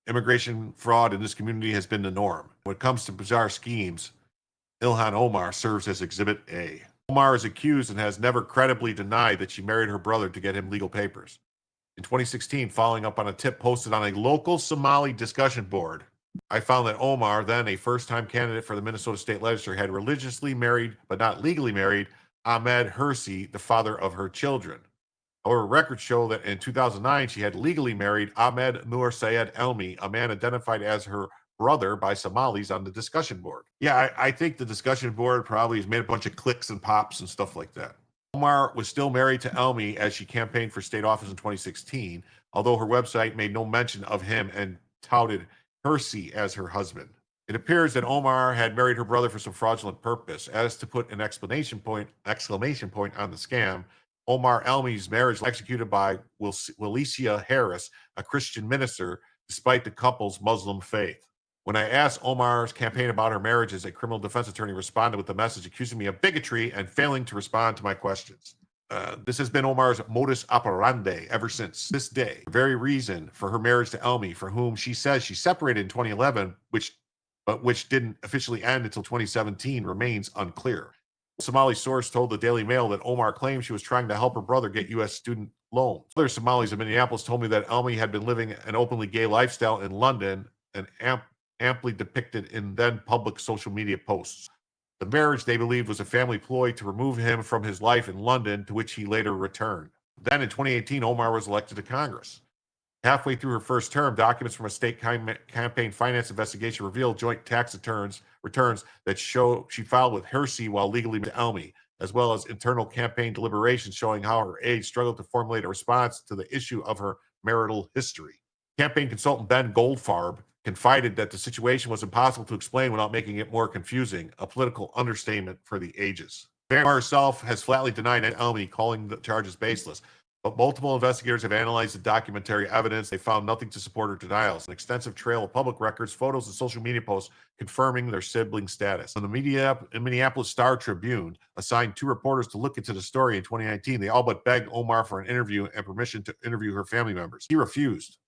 Immigration fraud in this community has been the norm. When it comes to bizarre schemes, Ilhan Omar serves as Exhibit A. Omar is accused and has never credibly denied that she married her brother to get him legal papers. In 2016, following up on a tip posted on a local Somali discussion board, I found that Omar, then a first-time candidate for the Minnesota State Legislature, had religiously married, but not legally married, Ahmed Hersi, the father of her children. However, records show that in 2009, she had legally married Ahmed Nur Sayed Elmi, a man identified as her brother by Somalis on the discussion board. Yeah, I think the discussion board probably has made a bunch of clicks and pops and stuff like that. Omar was still married to Elmi as she campaigned for state office in 2016, although her website made no mention of him and touted Hersi as her husband. It appears that Omar had married her brother for some fraudulent purpose. As to put an exclamation point on the scam, Omar Elmi's marriage was executed by Wilicia Harris, a Christian minister, despite the couple's Muslim faith. When I asked Omar's campaign about her marriages, a criminal defense attorney responded with a message accusing me of bigotry and failing to respond to my questions. This has been Omar's modus operandi ever since this day. The very reason for her marriage to Elmi, for whom she says she separated in 2011, which didn't officially end until 2017, remains unclear. A Somali source told the Daily Mail that Omar claimed she was trying to help her brother get U.S. student loans. Other Somalis in Minneapolis told me that Elmi had been living an openly gay lifestyle in London and amply depicted in then public social media posts. The marriage, they believed, was a family ploy to remove him from his life in London, to which he later returned. Then in 2018, Omar was elected to Congress. Halfway through her first term, documents from a state campaign finance investigation revealed joint tax returns that show she filed with Hersi while legally married to Elmi, as well as internal campaign deliberations showing how her aide struggled to formulate a response to the issue of her marital history. Campaign consultant Ben Goldfarb confided that the situation was impossible to explain without making it more confusing, a political understatement for the ages. Omar herself has flatly denied Elmi, calling the charges baseless. But multiple investigators have analyzed the documentary evidence. They found nothing to support her denials. An extensive trail of public records, photos, and social media posts confirming their sibling status. When the Minneapolis Star Tribune assigned 2 reporters to look into the story in 2019, they all but begged Omar for an interview and permission to interview her family members. He refused.